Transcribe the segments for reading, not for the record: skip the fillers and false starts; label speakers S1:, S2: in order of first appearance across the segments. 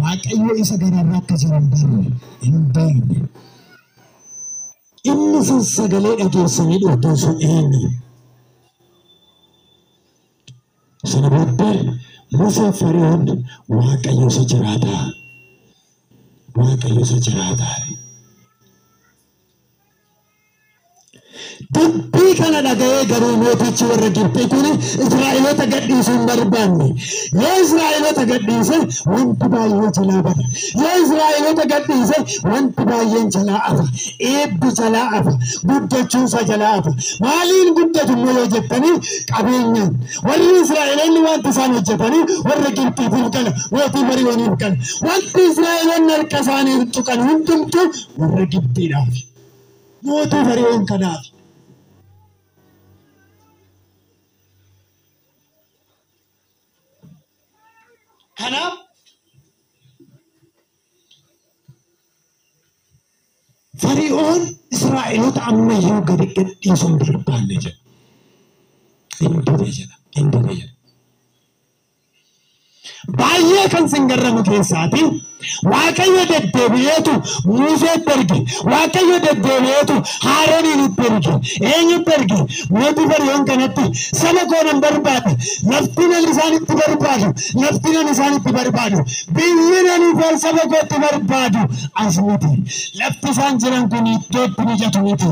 S1: waaqayyo isa gararraa akka jiran barre hin beekne. Inni sun sagalee dhageessanii dhuftan sun eenyu? Sana booddee Musee Fari'oon waaqayyo isa jiraataa. Waaqayyo isa jiraataa. Dubbii kana dhaga'ee garuu mootichi warra Gibxii kun Israa'eloota gadhiisuu hin barbaanne. Yoo Israa'eloota gadhiise wanti baay'ee jalaa bada. Yoo Israa'eloota gadhiise wanti baay'een jalaa hafa. Eebbi jalaa hafa. Guddachuunsa jalaa hafa. Maaliin guddatu immoo yoo jettanii qabeenyaan. Warri Israa'eloonni wanti isaan hojjetanii warra Gibxiitiif gala. Mootii Fari'ooniif gala. Wanti Israa'eloonni harka isaaniif tuqan hundumtuu warra Gibxiidhaaf. Mootii Fari'oon kanaaf. Kanaaf Fari'oon Israa'eloota ammayyuu gadi gadhiisuu hin barbaanne jedha. Hin dide jedha. Baay'ee kan sin garramu keessaati waaqayyo deddeebi'eetu Museetti erge. Waaqayyo deddeebi'eetu Haarooniin itti erge. Eenyutti erge? Mootii Fari'oon kanatti saba koo nan barbaade. Lafti nan isaanitti barbaadu. Lafti nan isaanitti barbaadu. Biyyi nan saba kootti barbaadu as miti. Lafti isaan jiran kun iddootti mijatu miti.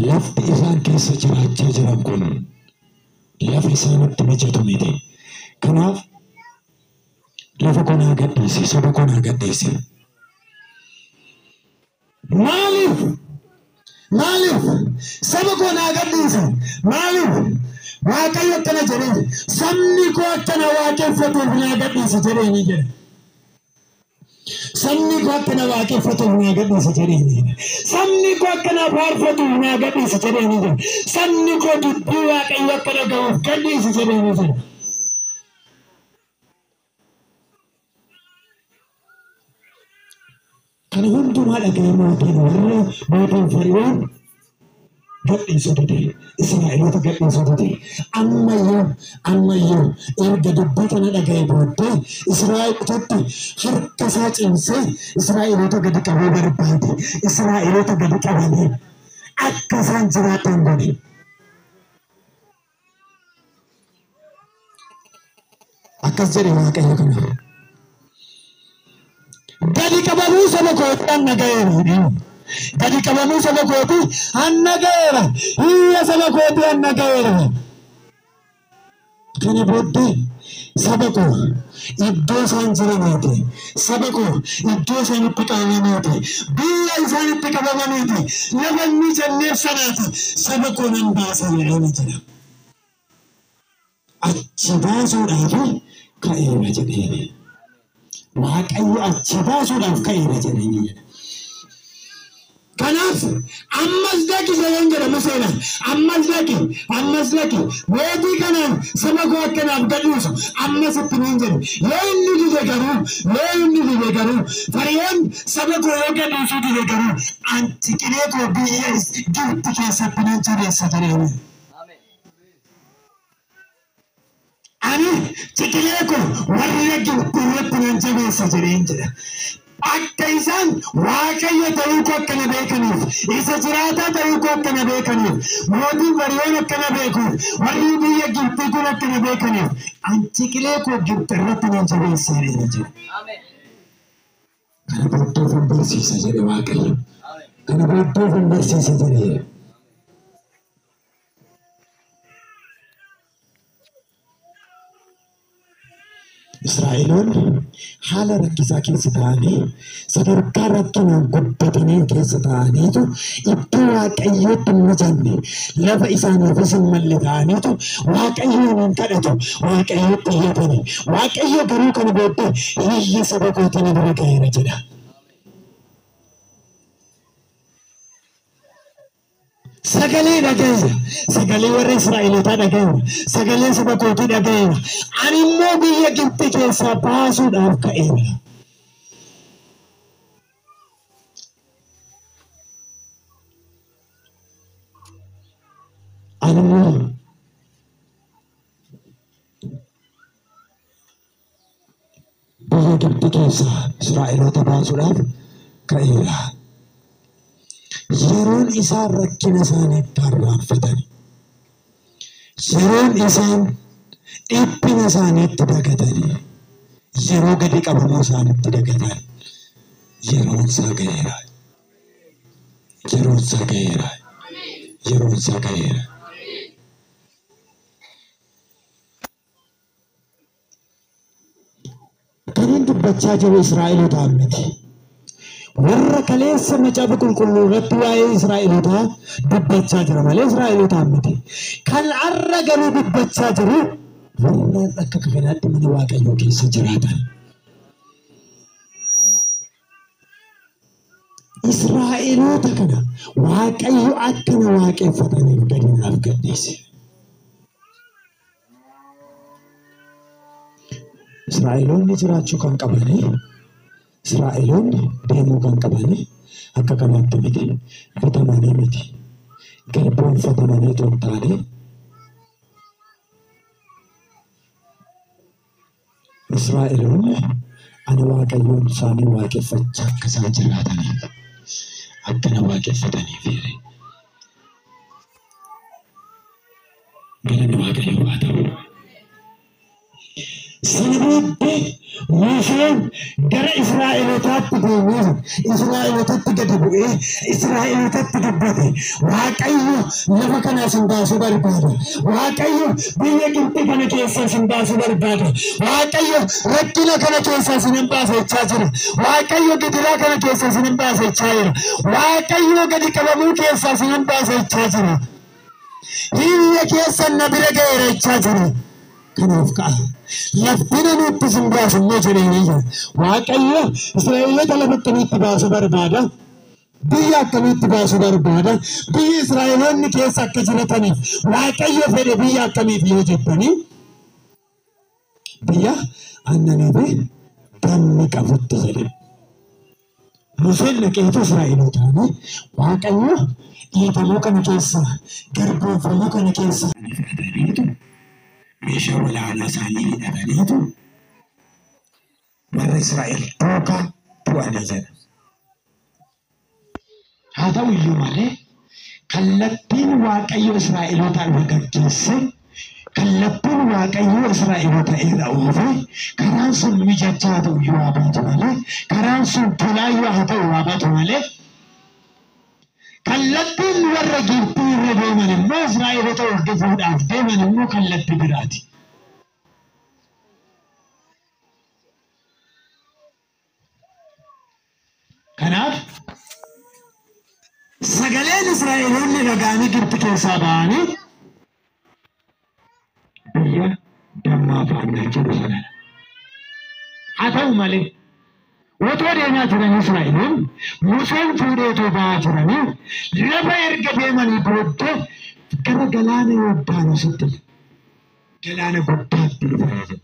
S1: Lafti isaan keessa jiraachaa jiran kun lafa isaanitti mijatu miti. Kanaaf lafa konaa gadhiisi, saba konaa gadhiisi. Maaliif saba konaa gadhiisi? Maaliif waaqayyo akkana jedhee sabni koo akkana waaqeffatuuf naa gadhiisi jedhee ni jedha. Sabni koo akkana waaqeffatuuf naa gadhiisi jedhee ni jedha. Sabni koo akkana faarfatuuf naa gadhiisi jedhee ni jedha. Sabni koo dubbii waaqayyo akka dhaga'uuf gadhiisi jedhee ni jedha. Kana hundumaa dhaga'ee mootiin Fari'oon gadhiisuu dide. Israa'eloota gadhiisuu dide. Ammayyuu erga dubbii kana dhaga'ee booddee Israa'elootatti harka isaa cimsee Israa'eloota gadi qabuu barbaade. Israa'eloota gadi qabanii akka isaan jiraatan godhe. Akkas jedhe waaqayyo kana. Gadi qabamuu saba kootii anna ga'eera. Gadi qabamuu saba kootii anna ga'eera. Hiyya saba kootii anna ga'eera. Kana booddee saba koo iddoo isaan jiraniiti. Saba koo iddoo isaan itti qabamaniiti. Biyya isaan itti qabamaniiti. Lafa inni jalleef sanaati. Saba koo nan baasa jedhanii jira. Achi baasuudhaaf ka'eera jedhee. Waaqayyo achi baasuudhaaf ka'eera jedhanii jedha. Kanaaf ammas dhaqi jedheen jedha Museenaan. Ammas dhaqi. Mootii kanaan saba koo akkanaaf gadhiisu ammas itti niin jedhu. Yoo inni dide garuu Fari'oon saba koo yoo gadhiisuu dide garuu antiqilee koo biyya Gibxi keessatti nan jabeessa jedheeni. Ani tiqilee koo warra Gibxi irratti nan jabeessa jedheen jedha. Akka isaan waaqayyo ta'uu koo akkana beekaniif, isa jiraataa ta'uu koo akkana beekaniif, mootiin Fari'oon akkana beekuuf, warri biyya Gibxii kun akkana beekaniif, antiqilee koo Gibxi irratti nan jabeessa jedha. Kana booddee of barsiisa jedhe waaqayyo. Kana booddee of barsiisa jedhe. Israa'eloonni haala rakkisaa keessa ta'anii sadarkaa rakkinaan guddatanii keessa ta'aniitu iddoo waaqayyootti hin mijanne lafa isaaniifis hin malle ta'aniitu waaqayyoon hin kadhatu waaqayyootti iyyatani. Waaqayyo garuu kana booddee hiyya saba kootii na bira ga'eera jedha. Sagalee dhaga'eera. Sagalee warra Israa'elootaa dhaga'eera. Sagalee saba kootii dhaga'eera. Ani immoo biyya Gibxi keessaa baasuudhaaf ka'eera. Ani immoo biyya Gibxi keessaa Israa'eloota baasuudhaaf ka'eera. Yeroon isaan rakkina isaaniitti arraanfatani, yeroon isaan dhiphina isaaniitti dagatani, yeroo gadi qabamuu isaaniitti dagatan, yeroon isaa ga'eera. Yeroon isaa ga'eera. Yeroon isaa ga'eera. Kan dubbachaa jiru Israa'elootaan miti. Warra kaleessa macaafa qulqulluu irratti waa'ee Israa'elootaa dubbachaa jira malee Israa'elootaan miti. Kan har'a garuu dubbachaa jiru warra akka kanaatti mana Waaqayyoo keessa jiraatan. Israa'eloota kana Waaqayyo akkana waaqeffataniif gadi naaf gadhiise. Israa'eloonni jiraachuu kan qabani, Israa'eloonni deemuu kan qabani akka kanaatti miti, bitamanii miti, garboomfatamanii osoo hin taane Israa'eloonni ani Waaqayyoon isaanii waaqeffachaa akka isaan jiraataniif akkana waaqeffataniif galanni Waaqayyoo haa ta'u. Sanabooddee Museen gara Israa'elootaatti deemee Israa'elootatti gadi bu'ee Israa'elootatti dubbate. Waaqayyo lafa kana isin baasuu barbaada. Waaqayyo biyya Gibxi kana keessa isin baasuu barbaada. Waaqayyo rakkina kana keessa isin baasachaa jira. Waaqayyo gidiraa kana keessa isin baasachaa jira. Waaqayyo gadi qabamuu keessa isin baasachaa jira. Biyya keessa na bira ga'eerachaa jira. Kanaaf ka'a. Laftina nutti isin baasummoo jedheeniyya. Waaqayyo Israa'eloota lafatti nutti baasuu barbaada. Biyya akkamitti baasuu barbaada. Biyyi Israa'eloonni keessa akka jirataniif Waaqayyo fedhe biyya akkamiif yoo jettanii biyya aannanii fi dammi qabutti jedhe. Museen dhaqeetu Israa'elootaani Waaqayyo dhiitamuu kana keessa garboomfamuu kana keessa meeshaa walaanaa isaanii hidhataniitu warra Israa'el duukaa bu'anii jedha. Haa ta'u iyyuu malee kallattiin Waaqayyo Israa'elootaan gaggeesse, kallattiin Waaqayyo Israa'eloota irra oofe karaan sun mijachaa ta'u iyyuu haa baatu malee, karaan sun tolaayyuu haa ta'u haa baatu malee kallattiin warra Gibxi irra deeman immoo Israa'eloota hordofuudhaaf deeman immoo kallattii biraati. Kanaaf sagaleen Israa'eloonni dhaga'anii Gibxi keessaa ba'anii biyya dammaa fa'aa jedhu sanadha. Haa ta'u malee otoo deemaa jiran Israa'eloonni Museen fuudhee otoo ba'aa jiranii lafa erga deemanii booddee gara galaana Yordaanositti galaana guddaatti dhufanii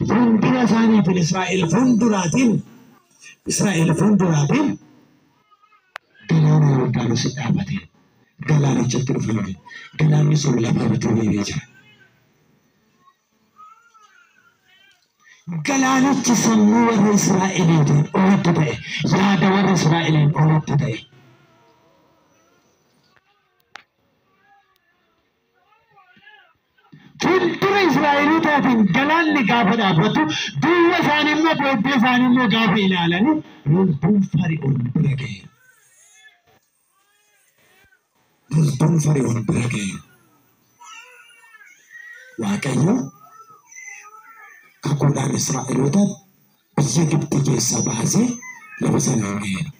S1: fuuldura isaaniitiin Israa'el fuulduraatiin galaana Yordaanositti dhaabatee galaanichatti dhufanii galaanni sun lafa irratti hiriiree jira. Galaanichi sammuu warra Israa'eliitiin olitti ta'e, yaada warra Israa'eliin olitti ta'e. Fuuldura Israa'eliitaatiin galaanni gaafa dhaabbatu, duuba isaanii immoo booddee isaanii immoo gaafa ilaalanii loltuun Fari'oon bira ga'e. Loltuun Fari'oon bira ga'e. Waaqayyo kakuudhaan Israa'eloota biyya Gibxi keessa baasee lafa sanaan ga'eera.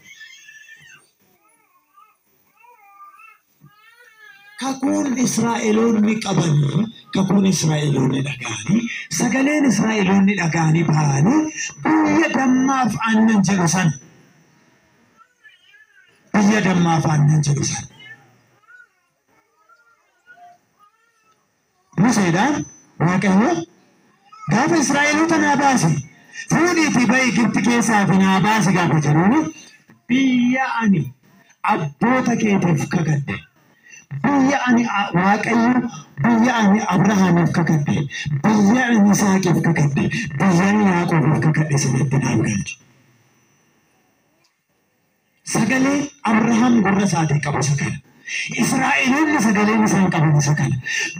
S1: Kakuun Israa'eloonni qabanii, kakuun Israa'eloonni dhaga'anii, sagaleen Israa'eloonni dhaga'anii ba'anii biyya dammaaf aannan jedhu sana. Biyya dammaaf aannan jedhu sana. Museedhaan Waaqayyo gaafa Israa'eloota naa baase fuudhiitii ba'i Gibxi keessaa fi naa baase gaafa jedhuuni biyya ani abboota keetiif kakadhe biyya ani Waaqayyo biyya ani Abrahaamiif kakadhe biyya ani Isaaqiif kakadhe biyya ani Yaaqoobiif kakadhe isinitti naan galche. Sagalee Abrahaam gurra isaatii qabu isa kana. Israa'eloonni sagaleen isaan qaban isa kana.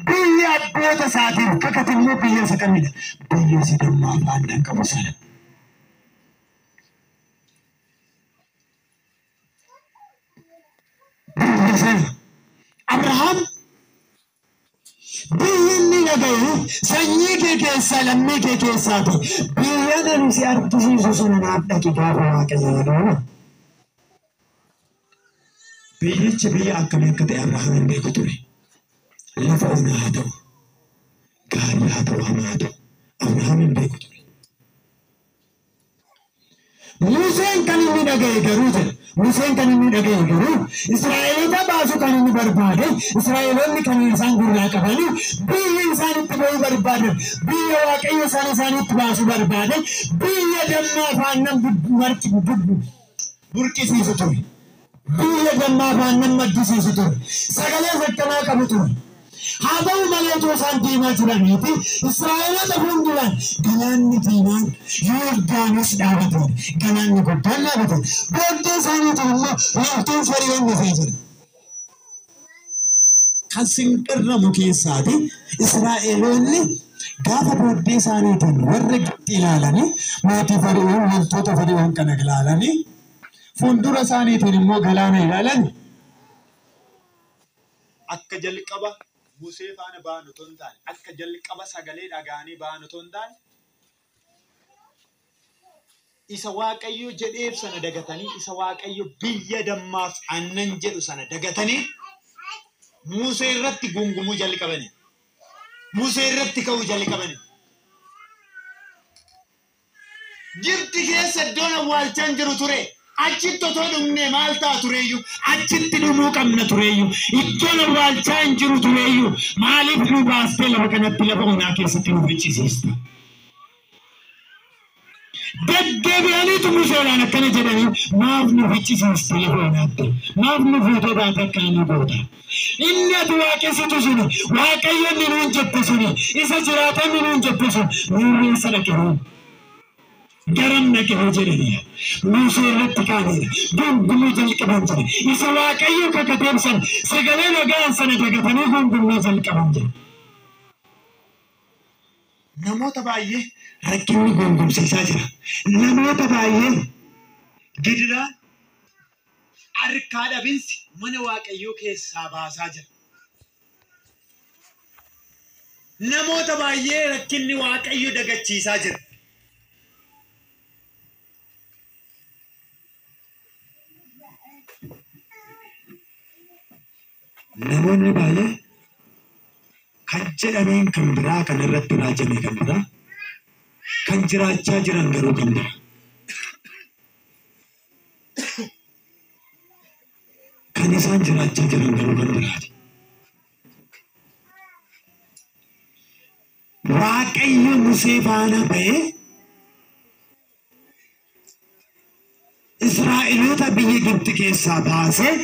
S1: Biyya abboota isaatiif kakate immoo biyya isa kamidha? Biyya isa dammaa fi aannan qabu sana. Biyya sana Abrahaam biyyi inni dhagaye sanyii kee keessaa lammii kee keessaati. Biyya ani si argisiisu sana naaf dhaqi gaafa Waaqayyo jedhu. Biyyichi biyya akkamii akka ta'e Abrahaam hin beeku ture. Lafa onaa haa ta'u, gaarii haa ta'u, hamaa haa ta'u, Abrahaam hin beeku ture. Museen kan inni dhagaye garuu jedha. Museen kan inni dhagaye garuu Israa'eloota baasu kan inni barbaade, Israa'eloonni kan isaan gurraa qabanii biyya isaan itti ba'uu barbaadan, biyya Waaqayyo isaan isaaniitti baasu barbaade, biyya dammaa fi aannan burqisiisu ture. Biyya dammaa fi aannan maddisiisu ture. Sagalee akkanaa qabu ture. Haa ta'u malee otoo isaan deemaa jiraniiti Israa'eloota fuulduraan galaanni diinaan Yordaanos dhaabatan. Galaanni guddaan dhaabatan. Booddee isaaniitiin immoo laftiin Fariyoon dhufee jira. Kan sinqirramu keessaati Israa'eloonni gaafa booddee isaaniitiin warra Gibxi ilaalanii mootii Fariyoon loltoota Fariyoon kana ilaalanii fuuldura isaaniitiin immoo galaana ilaalanii akka jalqaba Musee faana baanu ton taane akka jalqaba sagalee dhagaanii baanu ton taane isa Waaqayyo jedheef sana dagatanii isa Waaqayyo biyya dammaaf aannan jedhu sana dagatanii Musee irratti gungumuu jalqabanii Musee irratti ka'uu jalqabanii Gibxi keessa iddoon awwaalchaan jiru ture. Achitti otoo dhumne maal ta'a tureeyyu achitti dhumuu qabna tureeyyu iddoon awwaalchaa hin jiru tureeyyu maaliif nu baastee lafa kanatti lafa onaa keessatti nu fichisiista? Deddeebi'aniitu Museedhaan akkana jedhanii maaf nu fichisiiste lafa onaatti? Maaf nu fuutee baate akka inni goota? Inni ati waaqessitu suni Waaqayyo inni nuun jette suni isa jiraatan inni nuun jette sun nuun isa dhaqeeru. Garam naqee jedhanii Musee irratti kaaniidha. Gungumuu jalqaban jira. Isa Waaqayyo kakateef sana sagalee nagaan sana dagatanii gungumuu jalqaban jira. Namoota baay'ee rakkinni gungumsiisaa jira. Namoota baay'ee gidiraan harkaa dhabinsi mana Waaqayyoo keessaa baasaa jira. Namoota baay'ee rakkinni Waaqayyo dagachiisaa jira. Namoonni baay'ee kan jedhameen kan biraa kan irratti raajame kan biraa kan jiraachaa jiran garuu kan biraa. Kan isaan jiraachaa jiran garuu kan biraati. Waaqayyo Musee faana ba'ee Israa'eloota biyya Gibxi keessaa baasee